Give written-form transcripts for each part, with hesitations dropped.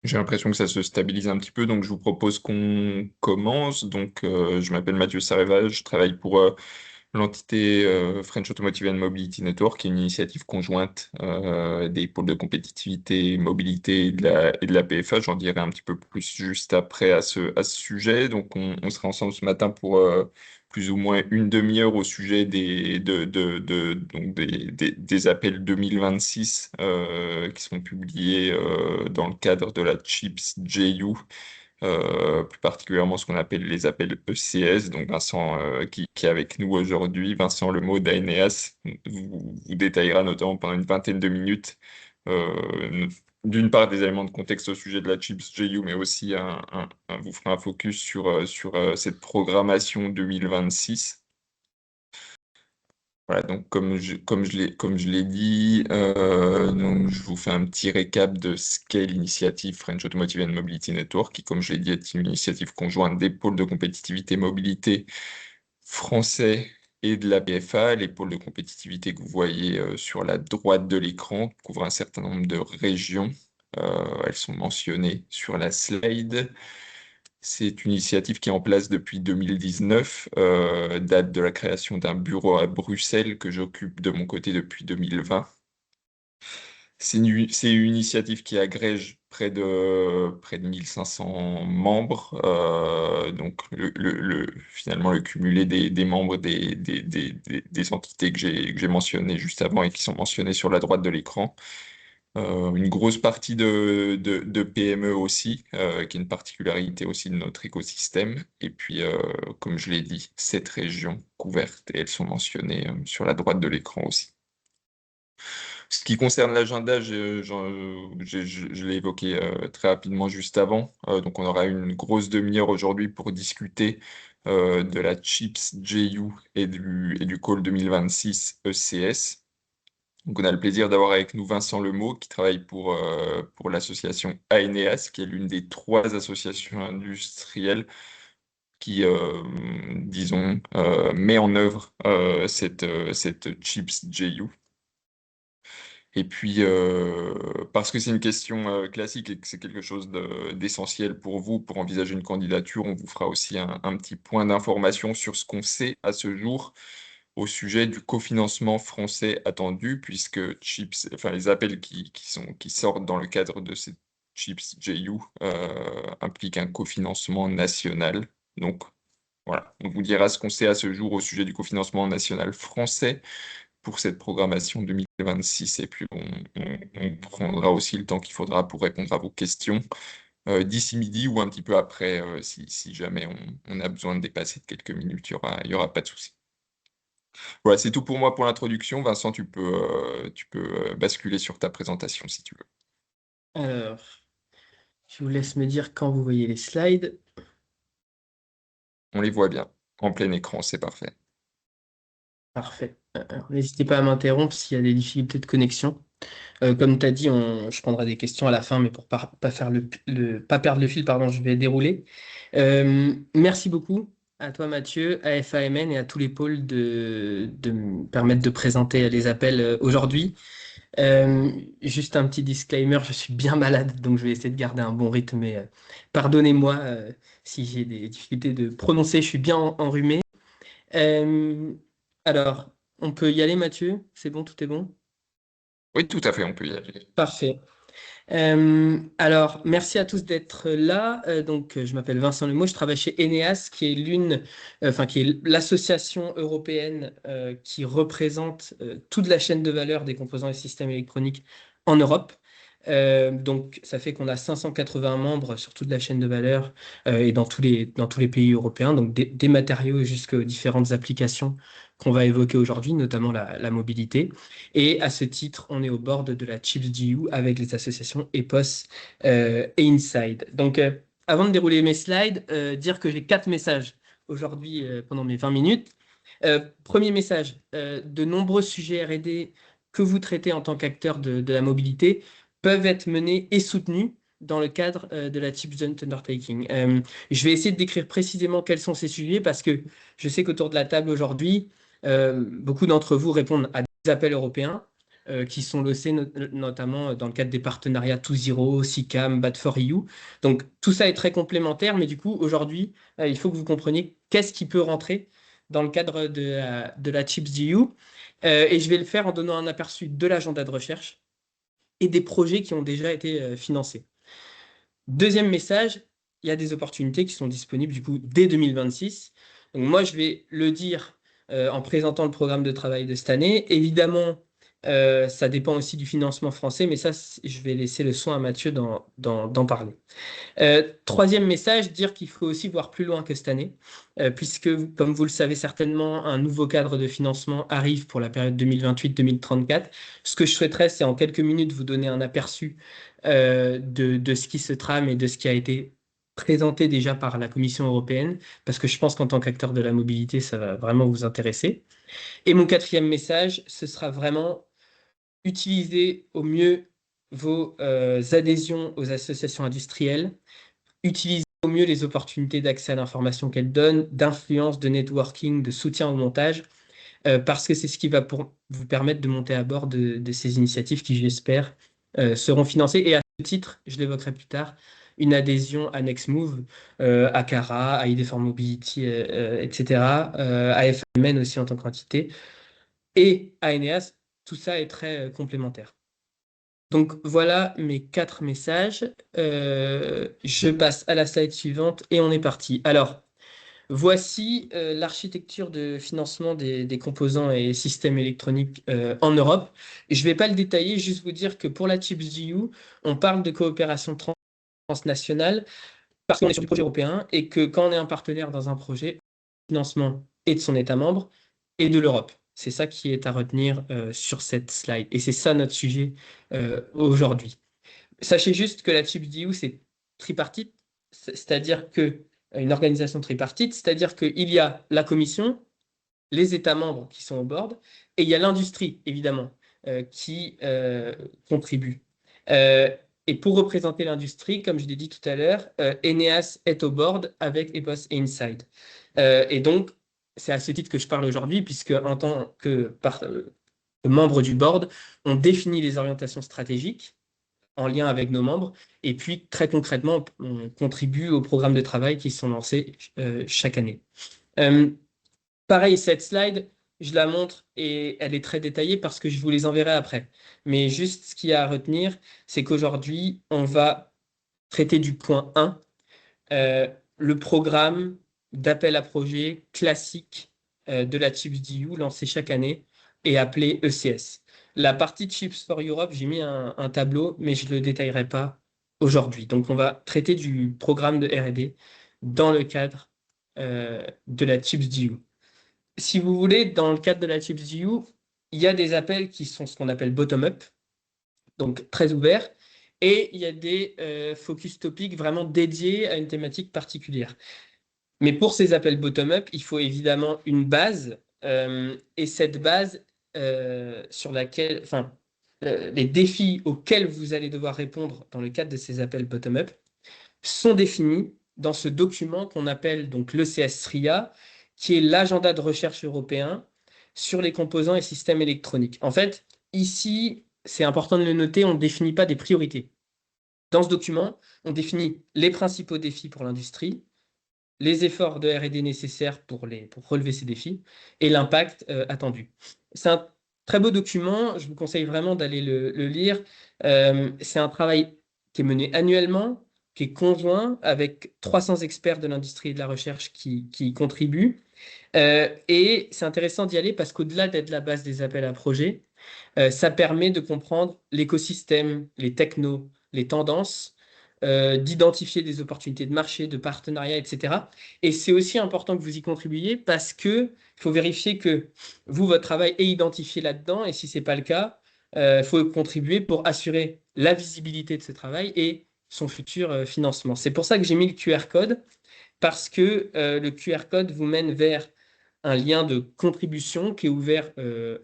J'ai l'impression que ça se stabilise un petit peu, donc je vous propose qu'on commence. Donc, je m'appelle Mathieu Sareva, je travaille pour l'entité French Automotive and Mobility Network, qui est une initiative conjointe des pôles de compétitivité, mobilité et de la PFA. J'en dirai un petit peu plus juste après à ce sujet. Donc, on sera ensemble ce matin pour plus ou moins une demi-heure au sujet donc des appels 2026 qui sont publiés dans le cadre de la CHIPS JU, plus particulièrement ce qu'on appelle les appels ECS. Donc Vincent qui est avec nous aujourd'hui, Vincent Lemot d'ANEAS, vous détaillera notamment pendant une vingtaine de minutes d'une part des éléments de contexte au sujet de la CHIPS JU, mais aussi vous fera un focus sur cette programmation 2026. Voilà, donc comme je l'ai dit, donc je vous fais un petit récap de ce qu'est l'initiative French Automotive and Mobility Network, qui, comme je l'ai dit, est une initiative conjointe des pôles de compétitivité mobilité français et de la PFA. Les pôles de compétitivité que vous voyez sur la droite de l'écran couvrent un certain nombre de régions. Elles sont mentionnées sur la slide. C'est une initiative qui est en place depuis 2019, date de la création d'un bureau à Bruxelles que j'occupe de mon côté depuis 2020. C'est une initiative qui agrège près de 1500 membres, donc finalement le cumulé des membres des entités que j'ai mentionnées juste avant et qui sont mentionnées sur la droite de l'écran. Une grosse partie de PME aussi, qui est une particularité aussi de notre écosystème. Et puis, comme je l'ai dit, 7 régions couvertes et elles sont mentionnées sur la droite de l'écran aussi. Ce qui concerne l'agenda, je l'ai évoqué très rapidement juste avant. Donc, on aura une grosse demi-heure aujourd'hui pour discuter de la CHIPS JU et du Call 2026 ECS. Donc, on a le plaisir d'avoir avec nous Vincent Lemot, qui travaille pour l'association AENEAS, qui est l'une des 3 associations industrielles qui, disons, met en œuvre cette CHIPS JU. Et puis, parce que c'est une question classique et que c'est quelque chose d'essentiel pour vous, pour envisager une candidature, on vous fera aussi un petit point d'information sur ce qu'on sait à ce jour au sujet du cofinancement français attendu, puisque Chips, enfin, les appels qui sortent dans le cadre de cette Chips JU impliquent un cofinancement national. Donc voilà, on vous dira ce qu'on sait à ce jour au sujet du cofinancement national français pour cette programmation 2026, et puis on prendra aussi le temps qu'il faudra pour répondre à vos questions d'ici midi ou un petit peu après, si jamais on a besoin de dépasser de quelques minutes, il y aura pas de souci. Voilà, c'est tout pour moi pour l'introduction. Vincent, tu peux basculer sur ta présentation si tu veux. Alors, je vous laisse me dire quand vous voyez les slides. On les voit bien. En plein écran, c'est parfait. Parfait. Alors, n'hésitez pas à m'interrompre s'il y a des difficultés de connexion. Comme tu as dit, je prendrai des questions à la fin, mais pour pas faire pas perdre le fil, pardon, je vais dérouler. Merci beaucoup à toi, Mathieu, à FAMN et à tous les pôles de me permettre de présenter les appels aujourd'hui. Juste un petit disclaimer, je suis bien malade, donc je vais essayer de garder un bon rythme, mais pardonnez-moi si j'ai des difficultés de prononcer, je suis bien enrhumé. Euh, alors, on peut y aller, Mathieu? C'est bon, tout est bon? Oui, tout à fait, on peut y aller. Parfait. Alors, merci à tous d'être là. Je m'appelle Vincent Lemot, je travaille chez Eneas, qui est qui est l'association européenne qui représente toute la chaîne de valeur des composants et systèmes électroniques en Europe. Ça fait qu'on a 580 membres sur toute la chaîne de valeur et dans tous les pays européens, donc des matériaux jusqu'aux différentes applications qu'on va évoquer aujourd'hui, notamment la mobilité. Et à ce titre, on est au bord de la ChipsGU avec les associations EPOS et Inside. Avant de dérouler mes slides, dire que j'ai 4 messages aujourd'hui pendant mes 20 minutes. Premier message, de nombreux sujets R&D que vous traitez en tant qu'acteur de la mobilité peuvent être menés et soutenus dans le cadre de la Chips Joint Undertaking. Je vais essayer de décrire précisément quels sont ces sujets parce que je sais qu'autour de la table aujourd'hui, beaucoup d'entre vous répondent à des appels européens. qui sont lancés notamment dans le cadre des partenariats To Zero, SICAM, Bad4EU. Donc tout ça est très complémentaire, mais du coup, aujourd'hui, il faut que vous compreniez qu'est-ce qui peut rentrer dans le cadre de la Chips GU. Et je vais le faire en donnant un aperçu de l'agenda de recherche et des projets qui ont déjà été financés. Deuxième message, il y a des opportunités qui sont disponibles du coup dès 2026. Donc moi, je vais le dire en présentant le programme de travail de cette année. Évidemment, ça dépend aussi du financement français, mais ça, je vais laisser le soin à Mathieu d'en parler. Troisième message, dire qu'il faut aussi voir plus loin que cette année, puisque, comme vous le savez certainement, un nouveau cadre de financement arrive pour la période 2028-2034. Ce que je souhaiterais, c'est en quelques minutes vous donner un aperçu de ce qui se trame et de ce qui a été présenté déjà par la Commission européenne, parce que je pense qu'en tant qu'acteur de la mobilité, ça va vraiment vous intéresser. Et mon quatrième message, ce sera vraiment utiliser au mieux vos adhésions aux associations industrielles, utiliser au mieux les opportunités d'accès à l'information qu'elles donnent, d'influence, de networking, de soutien au montage, parce que c'est ce qui va vous permettre de monter à bord de ces initiatives qui, j'espère, seront financées. Et à ce titre, je l'évoquerai plus tard, une adhésion à Nextmove, à Cara, à ID for Mobility, etc., à FMN aussi en tant qu'entité, et à Eneas, tout ça est très complémentaire. Donc voilà mes 4 messages. Je passe à la slide suivante et on est parti. Alors, voici l'architecture de financement des composants et systèmes électroniques en Europe. Je ne vais pas le détailler, juste vous dire que pour la ChipsGU, on parle de coopération transnationale parce qu'on est sur du projet européen et que quand on est un partenaire dans un projet, le financement est de son État membre et de l'Europe. C'est ça qui est à retenir sur cette slide. Et c'est ça notre sujet aujourd'hui. Sachez juste que la ChipsDU, c'est tripartite, c'est-à-dire que une organisation tripartite, c'est-à-dire qu'il y a la Commission, les États membres qui sont au board, et il y a l'industrie, évidemment, qui contribue. Et pour représenter l'industrie, comme je l'ai dit tout à l'heure, Eneas est au board avec EPOS et Inside. Et donc, c'est à ce titre que je parle aujourd'hui, puisque en tant que membre du board, on définit les orientations stratégiques en lien avec nos membres, et puis très concrètement, on contribue aux programmes de travail qui sont lancés chaque année. Pareil, cette slide, je la montre et elle est très détaillée parce que je vous les enverrai après. Mais juste ce qu'il y a à retenir, c'est qu'aujourd'hui, on va traiter du point 1, le programme d'appel à projet classique de la ChipsDU lancé chaque année et appelé ECS. La partie Chips for Europe, j'ai mis un tableau, mais je ne le détaillerai pas aujourd'hui. Donc, on va traiter du programme de R&D dans le cadre de la ChipsDU. Si vous voulez, dans le cadre de la ChipsDU, il y a des appels qui sont ce qu'on appelle bottom-up, donc très ouverts, et il y a des focus topics vraiment dédiés à une thématique particulière. Mais pour ces appels bottom-up, il faut évidemment une base, et cette base sur laquelle, enfin, les défis auxquels vous allez devoir répondre dans le cadre de ces appels bottom-up sont définis dans ce document qu'on appelle donc l'ECS-RIA, qui est l'agenda de recherche européen sur les composants et systèmes électroniques. En fait, ici, c'est important de le noter, on ne définit pas des priorités. Dans ce document, on définit les principaux défis pour l'industrie, les efforts de R&D nécessaires pour relever ces défis et l'impact attendu. C'est un très beau document, je vous conseille vraiment d'aller le lire. C'est un travail qui est mené annuellement, qui est conjoint avec 300 experts de l'industrie et de la recherche qui y contribuent. Et c'est intéressant d'y aller parce qu'au-delà d'être la base des appels à projets, ça permet de comprendre l'écosystème, les technos, les tendances, d'identifier des opportunités de marché, de partenariat, etc. Et c'est aussi important que vous y contribuiez parce que il faut vérifier que vous, votre travail est identifié là-dedans. Et si ce n'est pas le cas, il faut contribuer pour assurer la visibilité de ce travail et son futur financement. C'est pour ça que j'ai mis le QR code, parce que le QR code vous mène vers un lien de contribution qui est ouvert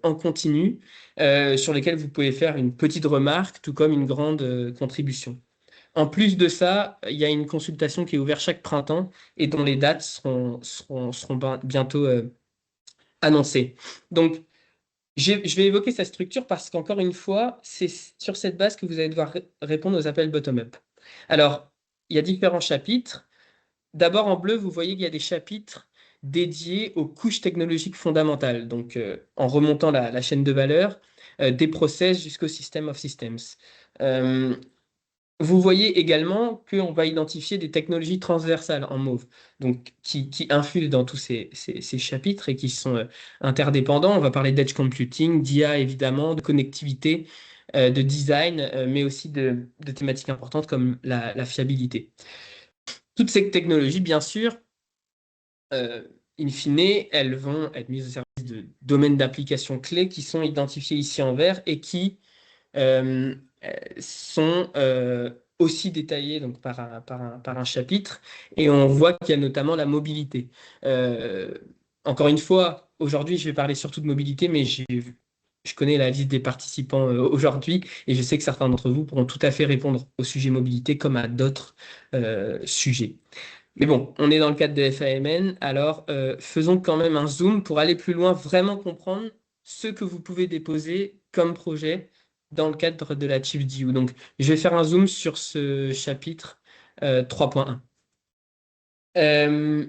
en continu, sur lequel vous pouvez faire une petite remarque, tout comme une grande contribution. En plus de ça, il y a une consultation qui est ouverte chaque printemps et dont les dates seront bientôt annoncées. Donc, Je vais évoquer sa structure parce qu'encore une fois, c'est sur cette base que vous allez devoir répondre aux appels bottom-up. Alors, il y a différents chapitres. D'abord, en bleu, vous voyez qu'il y a des chapitres dédiés aux couches technologiques fondamentales, donc en remontant la chaîne de valeur, des process jusqu'au system of systems. Euh, Vous voyez également qu'on va identifier des technologies transversales en mauve, donc qui infusent dans tous ces chapitres et qui sont interdépendants. On va parler d'edge computing, d'IA évidemment, de connectivité, de design, mais aussi de thématiques importantes comme la fiabilité. Toutes ces technologies, bien sûr, in fine, elles vont être mises au service de domaines d'application clés qui sont identifiés ici en vert et qui euh, sont aussi détaillés donc, par un chapitre. Et on voit qu'il y a notamment la mobilité. Euh, Encore une fois, aujourd'hui, je vais parler surtout de mobilité, mais je connais la liste des participants aujourd'hui et je sais que certains d'entre vous pourront tout à fait répondre au sujet mobilité comme à d'autres sujets. Mais bon, on est dans le cadre de FAMN, alors faisons quand même un zoom pour aller plus loin, vraiment comprendre ce que vous pouvez déposer comme projet dans le cadre de la ChipDU. Donc, je vais faire un zoom sur ce chapitre 3.1. Euh,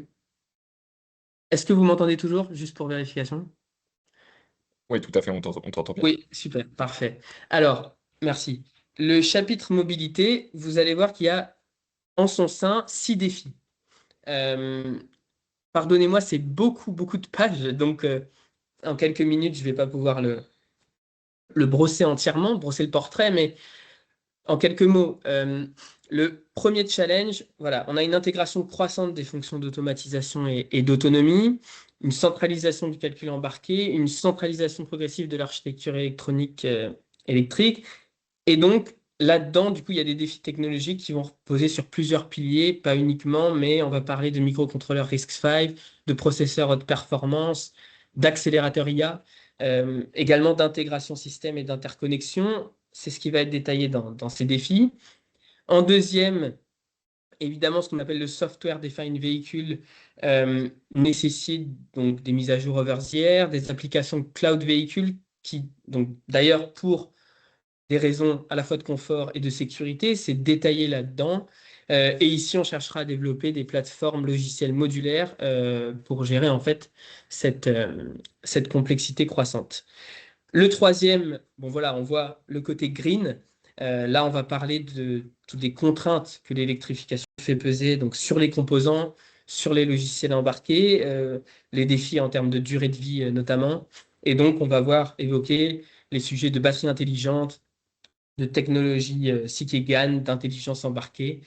Est-ce que vous m'entendez toujours, juste pour vérification? Oui, tout à fait, on t'entend bien. Oui, super, parfait. Alors, merci. Le chapitre mobilité, vous allez voir qu'il y a en son sein 6 défis. Euh, Pardonnez-moi, c'est beaucoup, beaucoup de pages, donc en quelques minutes, je ne vais pas pouvoir le brosser entièrement, brosser le portrait, mais en quelques mots, le premier challenge, voilà, on a une intégration croissante des fonctions d'automatisation et d'autonomie, une centralisation du calcul embarqué, une centralisation progressive de l'architecture électronique électrique, et donc là-dedans, du coup, il y a des défis technologiques qui vont reposer sur plusieurs piliers, pas uniquement, mais on va parler de microcontrôleurs RISC-V, de processeurs haute performance, d'accélérateurs IA, également d'intégration système et d'interconnexion. C'est ce qui va être détaillé dans ces défis. En deuxième, évidemment, ce qu'on appelle le software defined vehicle nécessite donc des mises à jour over the air, des applications cloud vehicle qui, donc d'ailleurs, pour des raisons à la fois de confort et de sécurité, c'est détaillé là-dedans. Et ici, on cherchera à développer des plateformes logicielles modulaires pour gérer en fait cette complexité croissante. Le troisième, bon voilà, on voit le côté green. Là, on va parler de toutes les contraintes que l'électrification fait peser donc sur les composants, sur les logiciels embarqués, les défis en termes de durée de vie notamment. Et donc, on va voir évoquer les sujets de batterie intelligente, de technologie GaN, d'intelligence embarquée.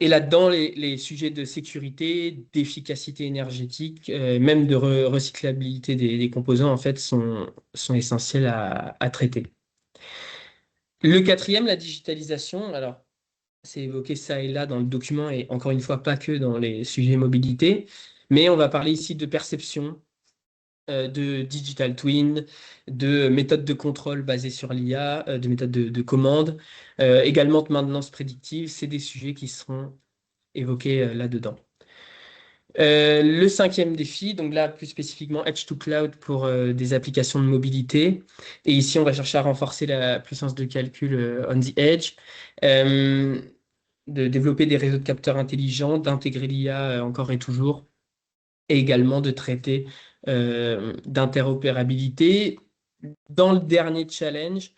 Et là-dedans, les sujets de sécurité, d'efficacité énergétique, même de recyclabilité des composants, en fait, sont essentiels à traiter. Le quatrième, la digitalisation. Alors, c'est évoqué ça et là dans le document, et encore une fois, pas que dans les sujets mobilité, mais on va parler ici de perception, de digital twin, de méthodes de contrôle basées sur l'IA, de méthodes de commande, également de maintenance prédictive. C'est des sujets qui seront évoqués là-dedans. Le cinquième défi, donc là plus spécifiquement Edge to Cloud pour des applications de mobilité. Et ici, on va chercher à renforcer la puissance de calcul on the edge, euh, de développer des réseaux de capteurs intelligents, d'intégrer l'IA encore et toujours, et également de traiter d'interopérabilité. Dans le dernier challenge,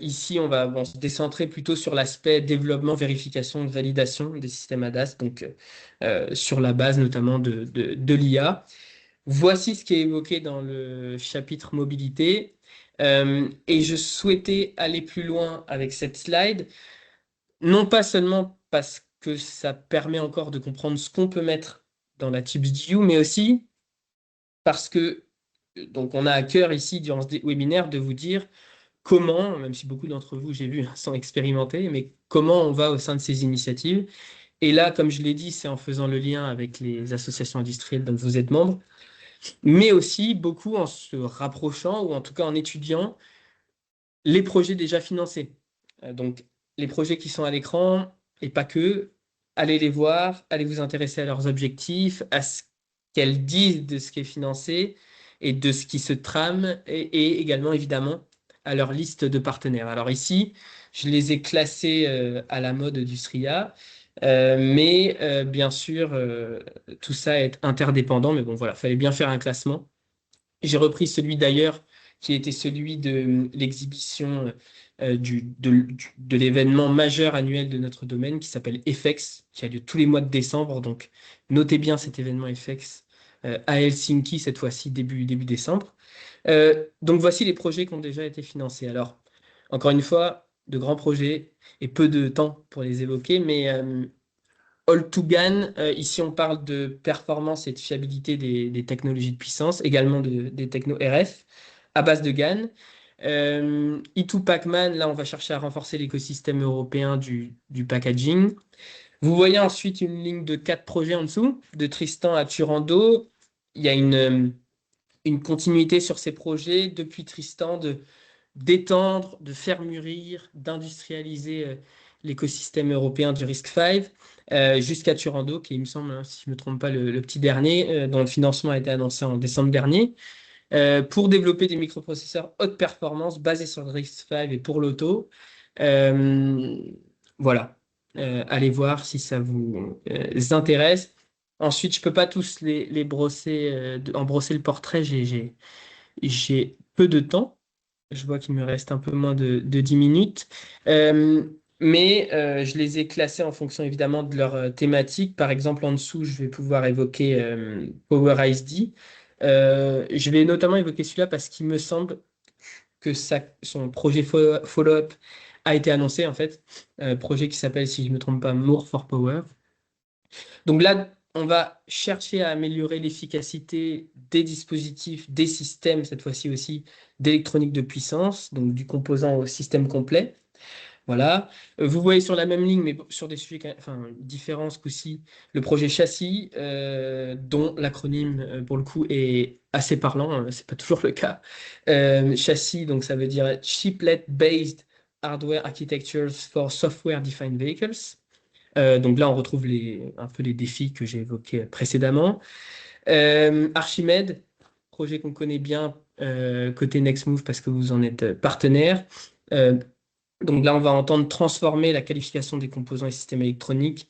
ici, on va se décentrer plutôt sur l'aspect développement, vérification, validation des systèmes ADAS, donc sur la base notamment de l'IA. Voici ce qui est évoqué dans le chapitre mobilité. Et je souhaitais aller plus loin avec cette slide, non pas seulement parce que ça permet encore de comprendre ce qu'on peut mettre dans la TipsView, mais aussi parce que donc on a à cœur ici, durant ce webinaire, de vous dire comment, même si beaucoup d'entre vous, j'ai vu, sont expérimentés, mais comment on va au sein de ces initiatives. Et là, comme je l'ai dit, c'est en faisant le lien avec les associations industrielles dont vous êtes membre, mais aussi beaucoup en se rapprochant, ou en tout cas en étudiant les projets déjà financés. Donc, les projets qui sont à l'écran, et pas que, allez les voir, allez vous intéresser à leurs objectifs, à ce qu'elles disent de ce qui est financé, et de ce qui se trame et également évidemment à leur liste de partenaires. Alors ici, je les ai classés à la mode du SRIA, mais bien sûr, tout ça est interdépendant, mais bon voilà, fallait bien faire un classement. J'ai repris celui d'ailleurs qui était celui de l'exhibition de l'événement majeur annuel de notre domaine qui s'appelle FX, qui a lieu tous les mois de décembre. Donc notez bien cet événement FX à Helsinki cette fois-ci début décembre. Donc voici les projets qui ont déjà été financés. Alors encore une fois, de grands projets et peu de temps pour les évoquer, mais All to GaN, ici on parle de performance et de fiabilité des technologies de puissance, également des techno RF à base de GaN. E2 Pacman, là on va chercher à renforcer l'écosystème européen du packaging. Vous voyez ensuite une ligne de 4 projets en dessous, de Tristan à Turando. Il y a une continuité sur ces projets depuis Tristan d'étendre, de faire mûrir, d'industrialiser l'écosystème européen du RISC-V jusqu'à Turando, qui il me semble, hein, si je ne me trompe pas, le petit dernier, dont le financement a été annoncé en décembre dernier, pour développer des microprocesseurs haute performance basés sur le RISC-V et pour l'auto. Euh, voilà. Allez voir si ça vous intéresse. Ensuite, je ne peux pas tous les brosser, en brosser le portrait, j'ai peu de temps. Je vois qu'il me reste un peu moins de 10 minutes. Euh, mais je les ai classés en fonction évidemment de leur thématique. Par exemple, en dessous, je vais pouvoir évoquer Power ISD. Je vais notamment évoquer celui-là parce qu'il me semble que son projet follow-up a été annoncé en fait. Projet qui s'appelle, si je ne me trompe pas, More for Power. Donc là, on va chercher à améliorer l'efficacité des dispositifs, des systèmes, cette fois-ci aussi, d'électronique de puissance, donc du composant au système complet. Voilà. Vous voyez sur la même ligne, mais sur des sujets enfin, différents ce coup-ci, le projet châssis, dont l'acronyme, pour le coup, est assez parlant, hein, c'est pas toujours le cas. Châssis, donc ça veut dire Chiplet-Based Hardware Architectures for Software-Defined Vehicles. Donc là, on retrouve un peu les défis que j'ai évoqués précédemment. Archimède, projet qu'on connaît bien côté Nextmove parce que vous en êtes partenaire. Euh, donc là, on va entendre transformer la qualification des composants et systèmes électroniques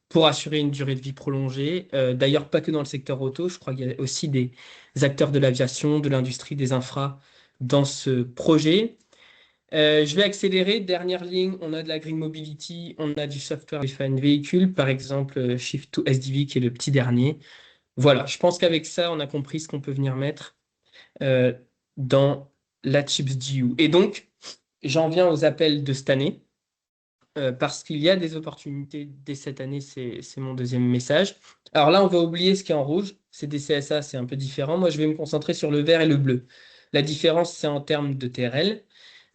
pour assurer une durée de vie prolongée. D'ailleurs, pas que dans le secteur auto, je crois qu'il y a aussi des acteurs de l'aviation, de l'industrie, des infras dans ce projet. Je vais accélérer. Dernière ligne, on a de la Green Mobility, on a du Software Defined Vehicle, par exemple Shift to SDV qui est le petit dernier. Voilà, je pense qu'avec ça, on a compris ce qu'on peut venir mettre euh, dans la Chips GU. Et donc, j'en viens aux appels de cette année, parce qu'il y a des opportunités dès cette année, c'est mon deuxième message. Alors là, on va oublier ce qui est en rouge, c'est des CSA, c'est un peu différent. Moi, je vais me concentrer sur le vert et le bleu. La différence, c'est en termes de TRL.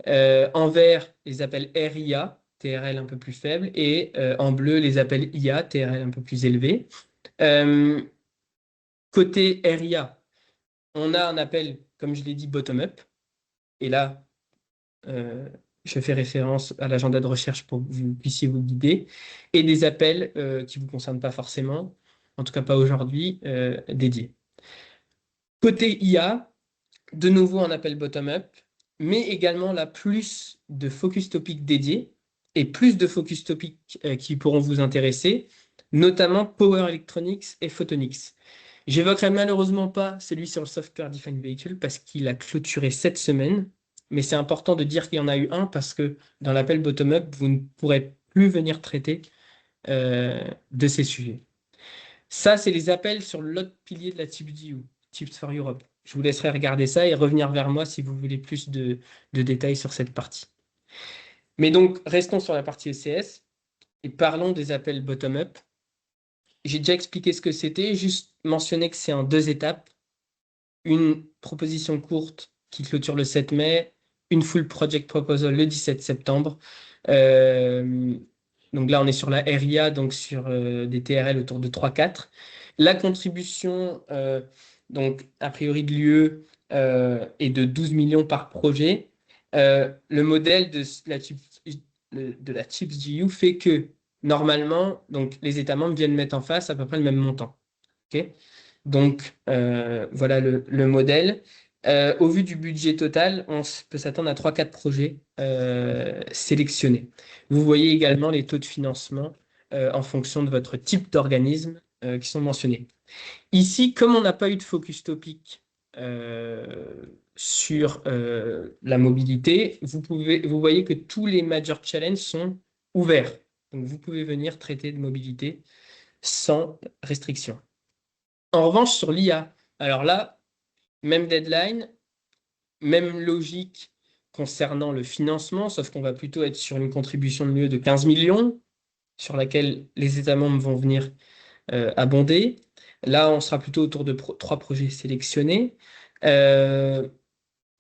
En vert, les appels RIA, TRL un peu plus faible, et en bleu, les appels IA, TRL un peu plus élevé. Euh, Côté RIA, on a un appel, comme je l'ai dit, bottom-up. Et là, euh, je fais référence à l'agenda de recherche pour que vous puissiez vous guider. Et des appels qui ne vous concernent pas forcément, en tout cas pas aujourd'hui, dédiés. Côté IA, de nouveau un appel bottom-up, mais également là plus de focus topic dédiés et plus de focus topic qui pourront vous intéresser, notamment Power Electronics et Photonics. J'évoquerai malheureusement pas celui sur le Software Defined Vehicle parce qu'il a clôturé cette semaine, mais c'est important de dire qu'il y en a eu un parce que dans l'appel bottom-up, vous ne pourrez plus venir traiter de ces sujets. Ça, c'est les appels sur l'autre pilier de la TIPS Tips for Europe. Je vous laisserai regarder ça et revenir vers moi si vous voulez plus de détails sur cette partie. Mais donc, restons sur la partie ECS et parlons des appels bottom-up. J'ai déjà expliqué ce que c'était, juste mentionner que c'est en 2 étapes. Une proposition courte qui clôture le 7 mai, une full project proposal le 17 septembre. Euh, donc là, on est sur la RIA, donc sur des TRL autour de 3-4. La contribution, donc a priori de l'UE, est de 12 millions par projet. Le modèle de la CHIPS GU fait que normalement, donc, les États membres viennent mettre en face à peu près le même montant. Ok. Donc, voilà le modèle. Au vu du budget total, peut s'attendre à 3-4 projets sélectionnés. Vous voyez également les taux de financement en fonction de votre type d'organisme qui sont mentionnés. Ici, comme on n'a pas eu de focus topic sur la mobilité, vous voyez que tous les major challenges sont ouverts. Donc, vous pouvez venir traiter de mobilité sans restriction. En revanche, sur l'IA, alors là, même deadline, même logique concernant le financement, sauf qu'on va plutôt être sur une contribution de mieux de 15 millions, sur laquelle les États membres vont venir abonder. Là, on sera plutôt autour de 3 projets sélectionnés. Euh,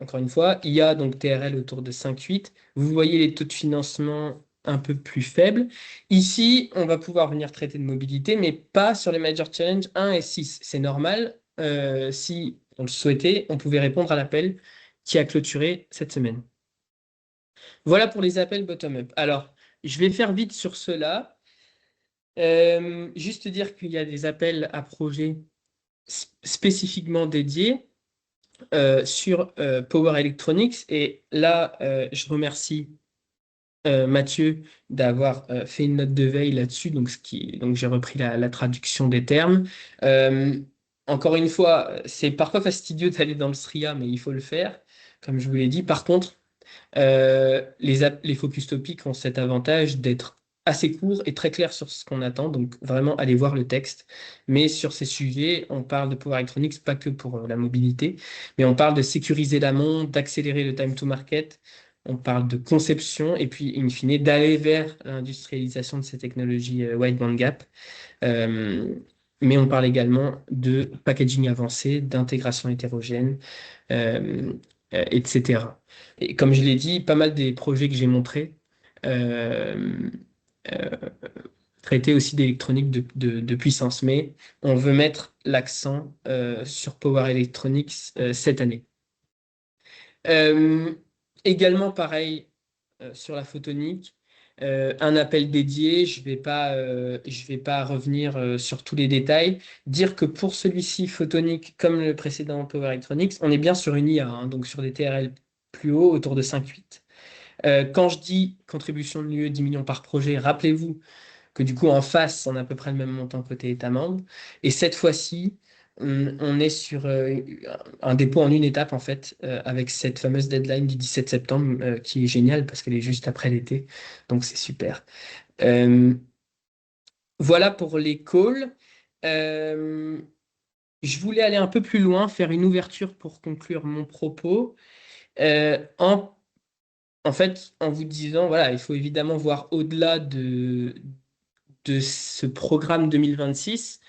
Encore une fois, IA, donc TRL autour de 5,8. Vous voyez les taux de financement un peu plus faibles. Ici, on va pouvoir venir traiter de mobilité, mais pas sur les Major Challenge 1 et 6. C'est normal. Si on le souhaitait, on pouvait répondre à l'appel qui a clôturé cette semaine. Voilà pour les appels bottom-up. Alors, je vais faire vite sur cela. Juste dire qu'il y a des appels à projets spécifiquement dédiés sur Power Electronics. Et là, je remercie Mathieu d'avoir fait une note de veille là-dessus. Donc j'ai repris la traduction des termes. Euh, Encore une fois, c'est parfois fastidieux d'aller dans le SRIA, mais il faut le faire, comme je vous l'ai dit. Par contre, les focus topics ont cet avantage d'être assez courts et très clairs sur ce qu'on attend. Donc, vraiment, allez voir le texte. Mais sur ces sujets, on parle de Power Electronics, pas que pour la mobilité, mais on parle de sécuriser l'amont, d'accélérer le time to market. On parle de conception et puis, in fine, d'aller vers l'industrialisation de ces technologies wide band gap. Euh, mais on parle également de packaging avancé, d'intégration hétérogène, euh, etc. Et comme je l'ai dit, pas mal des projets que j'ai montrés euh, euh, traitaient aussi d'électronique de puissance, mais on veut mettre l'accent sur Power Electronics cette année. Euh, Également, pareil, sur la photonique, un appel dédié. Je vais pas revenir sur tous les détails. Dire que pour celui-ci, photonique, comme le précédent Power Electronics, on est bien sur une IA, hein, donc sur des TRL plus hauts, autour de 5,8. Quand je dis contribution de l'UE 10 millions par projet, rappelez-vous que du coup, en face, on a à peu près le même montant côté État membre. Et cette fois-ci, on est sur un dépôt en une étape, en fait, avec cette fameuse deadline du 17 septembre, qui est géniale parce qu'elle est juste après l'été. Donc, c'est super. Euh, voilà pour les calls. Euh, je voulais aller un peu plus loin, faire une ouverture pour conclure mon propos. En fait, en vous disant, voilà, il faut évidemment voir au-delà de ce programme 2026.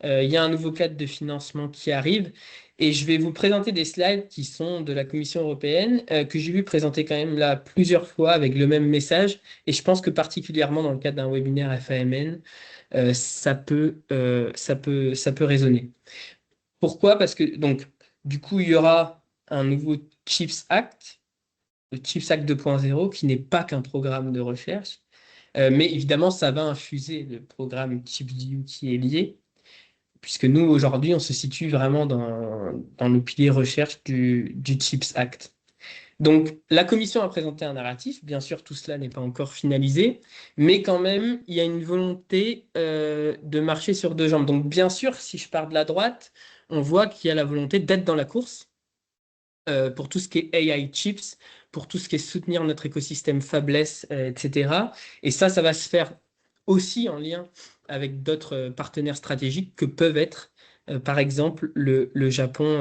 Il y a un nouveau cadre de financement qui arrive et je vais vous présenter des slides qui sont de la Commission européenne que j'ai vu présenter quand même là plusieurs fois avec le même message et je pense que particulièrement dans le cadre d'un webinaire FAMN, ça peut résonner. Pourquoi? Parce que donc du coup il y aura un nouveau CHIPS Act, le CHIPS Act 2.0 qui n'est pas qu'un programme de recherche. Mais évidemment, ça va infuser le programme ChipsView qui est lié, puisque nous, aujourd'hui, on se situe vraiment dans le pilier recherche du CHIPS Act. Donc, la commission a présenté un narratif. Bien sûr, tout cela n'est pas encore finalisé, mais quand même, il y a une volonté de marcher sur deux jambes. Donc, bien sûr, si je pars de la droite, on voit qu'il y a la volonté d'être dans la course pour tout ce qui est AI chips, pour tout ce qui est soutenir notre écosystème fabless, etc. Et ça va se faire aussi en lien avec d'autres partenaires stratégiques que peuvent être, par exemple, le Japon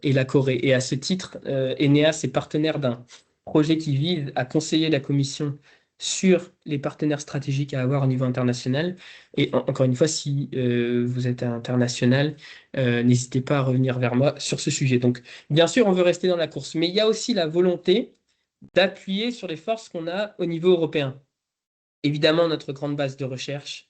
et la Corée. Et à ce titre, Eneas est partenaire d'un projet qui vise à conseiller la Commission sur les partenaires stratégiques à avoir au niveau international. Et encore une fois, si vous êtes international, n'hésitez pas à revenir vers moi sur ce sujet. Donc, bien sûr, on veut rester dans la course, mais il y a aussi la volonté d'appuyer sur les forces qu'on a au niveau européen. Évidemment, notre grande base de recherche,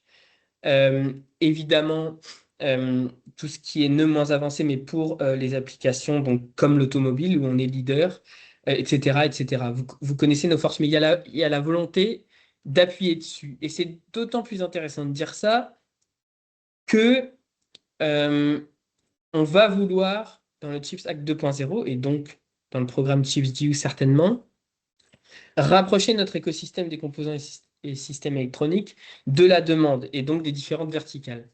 évidemment, tout ce qui est ne moins avancé, mais pour les applications donc, comme l'automobile, où on est leader, etc., etc. Vous connaissez nos forces, mais il y a la volonté d'appuyer dessus. Et c'est d'autant plus intéressant de dire ça que on va vouloir, dans le CHIPS Act 2.0, et donc dans le programme CHIPS DU certainement, rapprocher notre écosystème des composants et systèmes électroniques de la demande, et donc des différentes verticales.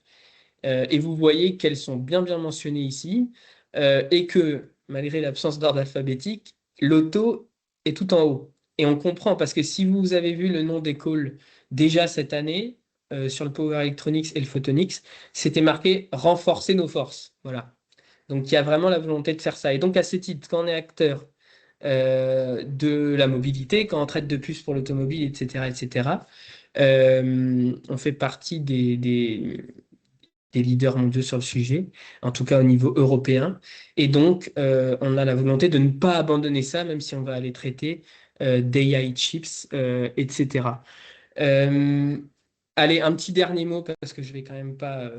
Et vous voyez qu'elles sont bien bien mentionnées ici, et que malgré l'absence d'ordre alphabétique, l'auto est tout en haut. Et on comprend, parce que si vous avez vu le nom des calls déjà cette année, sur le Power Electronics et le Photonics, c'était marqué renforcer nos forces. Voilà. Donc il y a vraiment la volonté de faire ça. Et donc à ce titre, quand on est acteur de la mobilité, quand on traite de puces pour l'automobile, etc., etc., on fait partie des leaders mondiaux sur le sujet, en tout cas au niveau européen. Et donc, on a la volonté de ne pas abandonner ça, même si on va aller traiter d'AI chips, etc. Euh, Allez, un petit dernier mot, parce que je vais quand même pas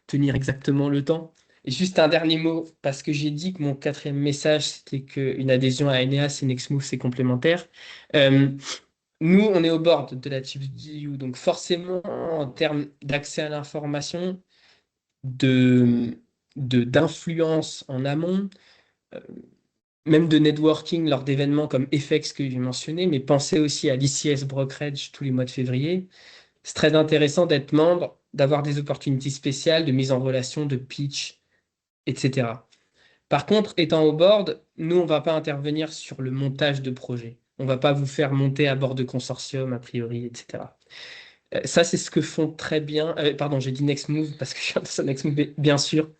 tenir exactement le temps. Et juste un dernier mot, parce que j'ai dit que mon quatrième message, c'était qu'une adhésion à Eneas et Nextmove, c'est complémentaire. Euh, Nous, on est au bord de la Chips GU, donc forcément, en termes d'accès à l'information, de, d'influence en amont, euh, même de networking lors d'événements comme FX que j'ai mentionné, mais pensez aussi à l'ICS Brokerage tous les mois de février. C'est très intéressant d'être membre, d'avoir des opportunités spéciales, de mise en relation, de pitch, etc. Par contre, étant au board, nous, on ne va pas intervenir sur le montage de projet. On ne va pas vous faire monter à bord de consortium, a priori, etc. Ça, c'est ce que font très bien. Pardon, j'ai dit Next Move parce que je suis dans Next Move, bien sûr,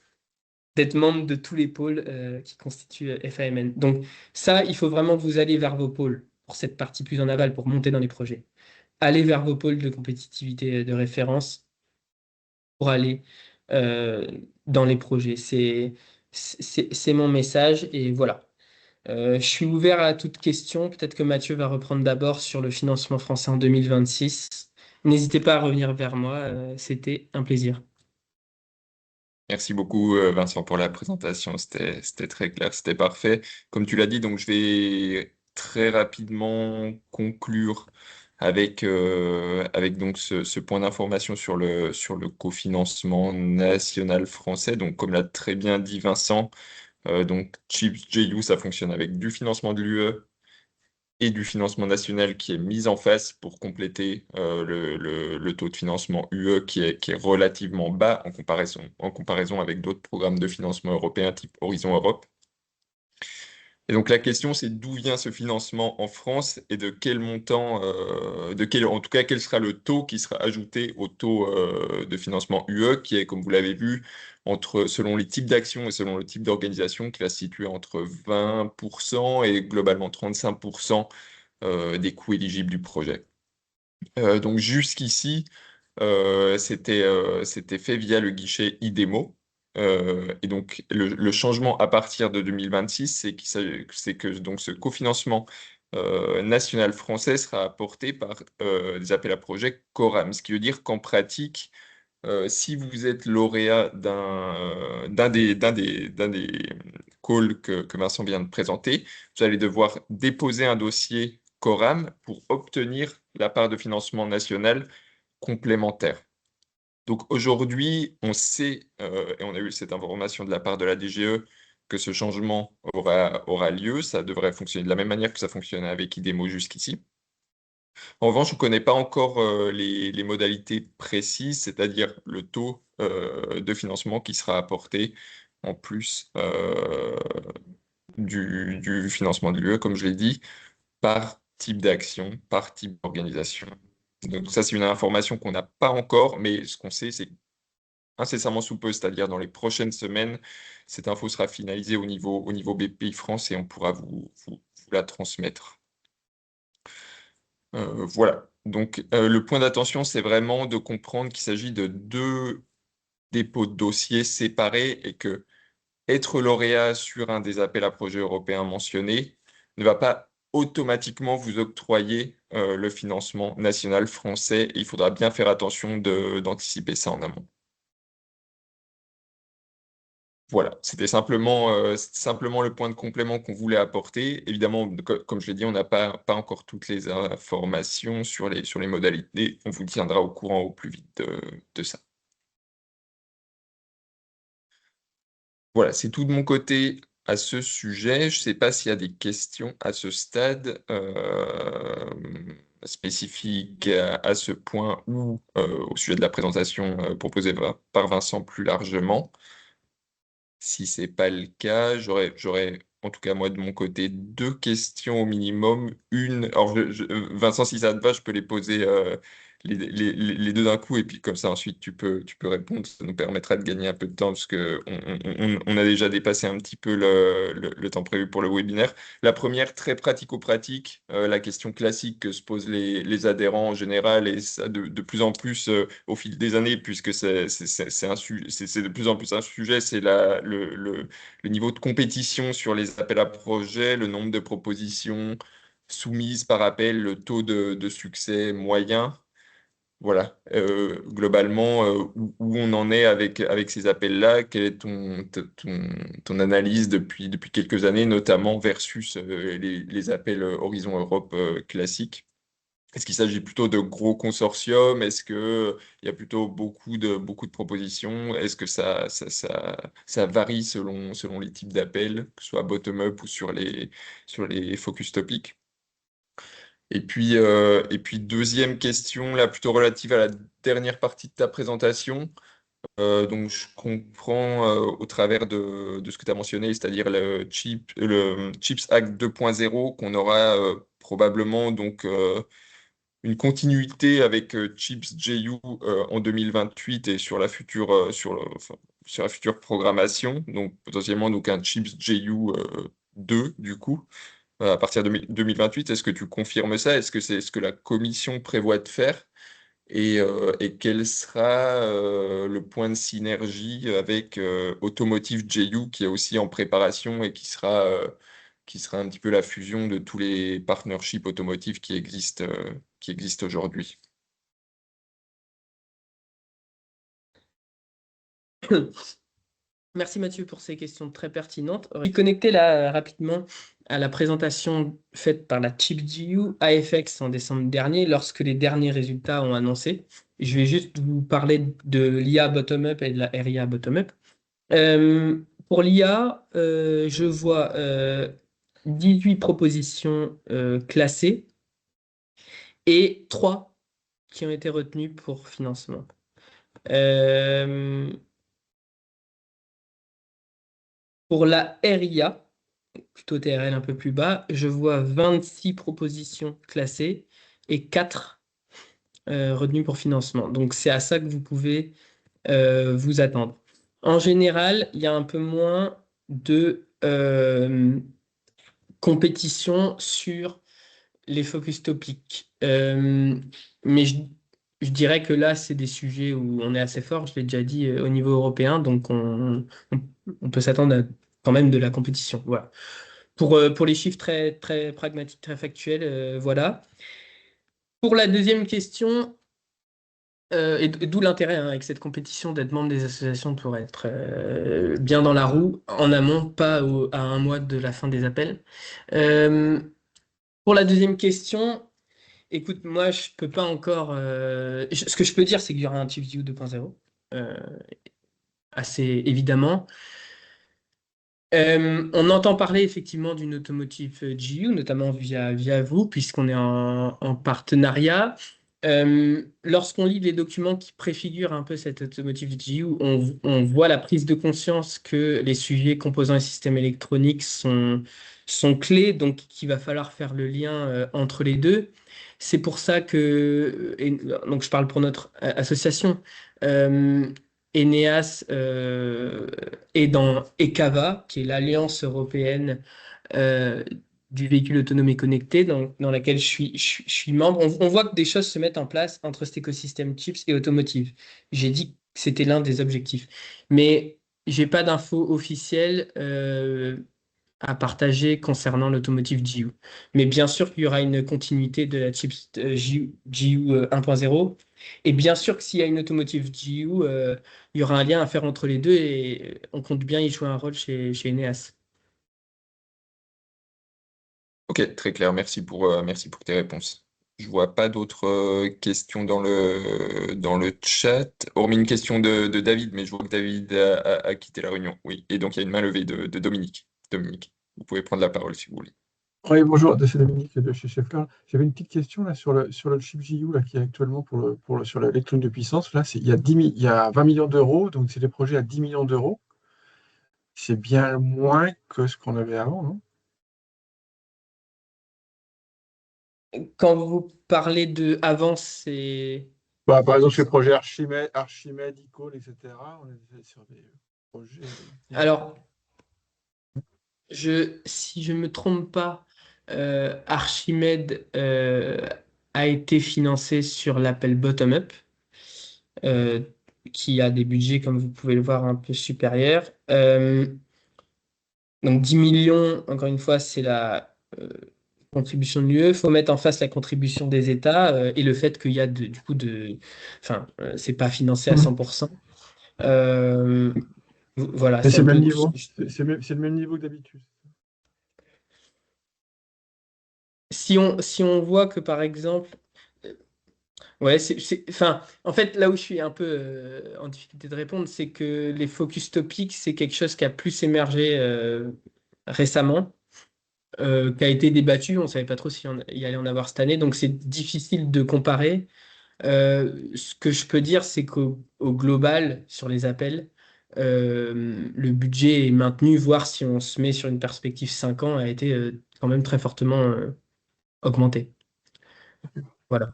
d'être membre de tous les pôles qui constituent FAMN. Donc ça, il faut vraiment que vous alliez vers vos pôles pour cette partie plus en aval, pour monter dans les projets. Allez vers vos pôles de compétitivité de référence pour aller euh, dans les projets. C'est mon message et voilà. Je suis ouvert à toute question. Peut-être que Mathieu va reprendre d'abord sur le financement français en 2026. N'hésitez pas à revenir vers moi, c'était un plaisir. Merci beaucoup, Vincent, pour la présentation. C'était très clair, c'était parfait. Comme tu l'as dit, donc je vais très rapidement conclure avec donc ce point d'information sur le cofinancement national français. Donc, comme l'a très bien dit Vincent, donc Chips JU, ça fonctionne avec du financement de l'UE et du financement national qui est mis en face pour compléter le taux de financement UE qui est relativement bas en comparaison avec d'autres programmes de financement européens type Horizon Europe. Et donc la question, c'est d'où vient ce financement en France et de quel montant, en tout cas, quel sera le taux qui sera ajouté au taux de financement UE, qui est, comme vous l'avez vu, selon les types d'actions et selon le type d'organisation, qui va se situer entre 20% et globalement 35% des coûts éligibles du projet. Donc jusqu'ici, c'était fait via le guichet IDEMO. Et donc le changement à partir de 2026, c'est que donc ce cofinancement national français sera apporté par des appels à projets CORAM, ce qui veut dire qu'en pratique, si vous êtes lauréat d'un des calls que Vincent vient de présenter, vous allez devoir déposer un dossier CORAM pour obtenir la part de financement national complémentaire. Donc aujourd'hui, on sait, et on a eu cette information de la part de la DGE, que ce changement aura lieu. Ça devrait fonctionner de la même manière que ça fonctionnait avec IDEMO jusqu'ici. En revanche, je ne connais pas encore les modalités précises, c'est-à-dire le taux de financement qui sera apporté en plus du financement de l'UE, comme je l'ai dit, par type d'action, par type d'organisation. Donc ça, c'est une information qu'on n'a pas encore, mais ce qu'on sait, c'est incessamment sous peu, c'est-à-dire dans les prochaines semaines, cette info sera finalisée au niveau BPI France et on pourra vous la transmettre. Voilà. Donc, le point d'attention, c'est vraiment de comprendre qu'il s'agit de deux dépôts de dossiers séparés et que être lauréat sur un des appels à projets européens mentionnés ne va pas automatiquement vous octroyer le financement national français. Et il faudra bien faire attention d'anticiper ça en amont. Voilà, c'était simplement le point de complément qu'on voulait apporter. Évidemment, comme je l'ai dit, on n'a pas encore toutes les informations sur les modalités. On vous tiendra au courant au plus vite de ça. Voilà, c'est tout de mon côté à ce sujet. Je ne sais pas s'il y a des questions à ce stade spécifiques à ce point ou au sujet de la présentation proposée par Vincent plus largement. Si c'est pas le cas, j'aurais, en tout cas moi de mon côté, deux questions au minimum. Une, alors Vincent, si ça te va, je peux les poser les deux d'un coup et puis comme ça ensuite tu peux répondre. Ça nous permettra de gagner un peu de temps parce que on a déjà dépassé un petit peu le temps prévu pour le webinaire. La première, très pratico-pratique, la question classique que se posent les adhérents en général et ça de plus en plus au fil des années, puisque c'est de plus en plus un sujet, c'est le niveau de compétition sur les appels à projets, le nombre de propositions soumises par appel, le taux de succès moyen. Voilà, globalement, où on en est avec ces appels-là, quelle est ton analyse depuis quelques années, notamment versus les appels Horizon Europe classiques? Est-ce qu'il s'agit plutôt de gros consortiums? Est-ce qu'il y a plutôt beaucoup de propositions? Est-ce que ça varie selon les types d'appels, que ce soit bottom-up ou sur les focus topics? Et puis, deuxième question, là, plutôt relative à la dernière partie de ta présentation. Donc, je comprends au travers de ce que tu as mentionné, c'est-à-dire le Chips Act 2.0, qu'on aura probablement donc une continuité avec Chips JU en 2028 et sur la future, enfin, sur la future programmation. Donc, potentiellement donc un Chips JU 2, du coup à partir de 2028. Est-ce que tu confirmes ça? Est-ce que c'est ce que la commission prévoit de faire? Et quel sera le point de synergie avec Automotive JU qui est aussi en préparation et qui sera un petit peu la fusion de tous les partnerships automotifs qui existent aujourd'hui? Merci Mathieu pour ces questions très pertinentes. Je suis connecté là rapidement à la présentation faite par la ChipGU AFX en décembre dernier lorsque les derniers résultats ont annoncé. Je vais juste vous parler de l'IA bottom-up et de la RIA bottom-up. Pour l'IA, je vois 18 propositions classées et 3 qui ont été retenues pour financement. Euh, pour la RIA, plutôt TRL un peu plus bas, je vois 26 propositions classées et 4 retenues pour financement. Donc c'est à ça que vous pouvez vous attendre. En général, il y a un peu moins de compétition sur les focus topics. Mais je dirais que là, c'est des sujets où on est assez fort, je l'ai déjà dit, au niveau européen, donc on peut s'attendre à quand même de la compétition. Voilà. Pour les chiffres très, très pragmatiques, très factuels, voilà. Pour la deuxième question, et d'où l'intérêt hein, avec cette compétition d'être membre des associations pour être bien dans la roue en amont, pas à un mois de la fin des appels. Euh, pour la deuxième question, écoute, moi je peux pas encore. Ce que je peux dire, c'est qu'il y aura un TeamView 2.0, euh, assez évidemment. On entend parler effectivement d'une automotive GU, notamment via vous, puisqu'on est en partenariat. Lorsqu'on lit les documents qui préfigurent un peu cette automotive GU, on voit la prise de conscience que les sujets composants et systèmes électroniques sont clés, donc qu'il va falloir faire le lien entre les deux. C'est pour ça donc je parle pour notre association. Euh, Eneas est dans ECAVA, qui est l'Alliance européenne euh, du véhicule autonome et connecté, dans laquelle je suis membre. On voit que des choses se mettent en place entre cet écosystème chips et automotive. J'ai dit que c'était l'un des objectifs. Mais j'ai pas d'infos officielles à partager concernant l'automotive GU. Mais bien sûr qu'il y aura une continuité de la chips GU 1.0. Et bien sûr que s'il y a une automotive GU, il y aura un lien à faire entre les deux et on compte bien y jouer un rôle chez Eneas. Ok, très clair. Merci pour tes réponses. Je vois pas d'autres questions dans le chat, hormis une question de David, mais je vois que David a quitté la réunion. Oui, et donc il y a une main levée de Dominique. Dominique, vous pouvez prendre la parole si vous voulez. Oui, bonjour, c'est Dominique de chez Scheffler. J'avais une petite question là, sur le chip GPU là, qui est actuellement sur l'électronique de puissance. Là, il y a 10 il y a 20 millions d'euros, donc c'est des projets à 10 millions d'euros. C'est bien moins que ce qu'on avait avant, non? Quand vous parlez de avant, c'est... Bah, par exemple, ces projets Archimède, Icône, etc. On est sur des projets de 10 millions. Alors, si je ne me trompe pas, Archimède a été financé sur l'appel bottom-up, euh, qui a des budgets, comme vous pouvez le voir, un peu supérieurs. Donc 10 millions, encore une fois, c'est la contribution de l'UE. Il faut mettre en face la contribution des États et le fait qu'il y a du coup de... Enfin, c'est pas financé à Mhm. 100%. Euh, voilà, Mais c'est c'est un le même peu... niveau. C'est le même niveau que d'habitude. Si on voit que, par exemple... Ouais, enfin, en fait, là où je suis un peu en difficulté de répondre, c'est que les focus topics, c'est quelque chose qui a plus émergé récemment, qui a été débattu. On ne savait pas trop il y allait en avoir cette année, donc c'est difficile de comparer. Ce que je peux dire, c'est qu'au global, sur les appels, le budget est maintenu, voire si on se met sur une perspective 5 ans, a été quand même très fortement augmenté. Voilà.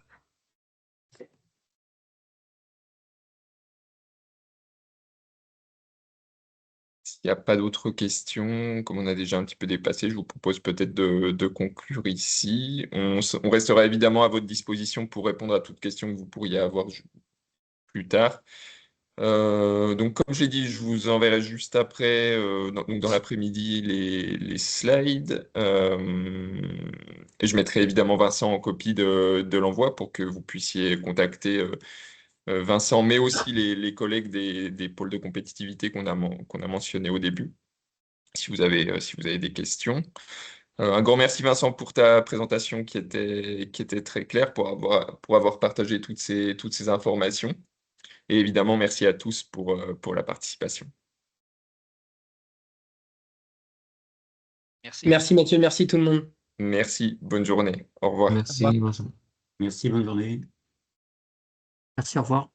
S'il n'y a pas d'autres questions, comme on a déjà un petit peu dépassé, je vous propose peut-être de conclure ici. On restera évidemment à votre disposition pour répondre à toutes questions que vous pourriez avoir plus tard. Donc, comme j'ai dit, je vous enverrai juste après, donc dans l'après-midi, les slides. Et je mettrai évidemment Vincent en copie de l'envoi pour que vous puissiez contacter Vincent, mais aussi les collègues des pôles de compétitivité qu'on a mentionnés au début, si vous avez des questions. Un grand merci Vincent pour ta présentation qui était très claire, pour avoir partagé toutes ces informations. Et évidemment, merci à tous pour la participation. Merci. Merci Mathieu, merci tout le monde. Merci, bonne journée. Au revoir. Au revoir. Merci, Vincent. Merci, bonne journée. Merci, au revoir.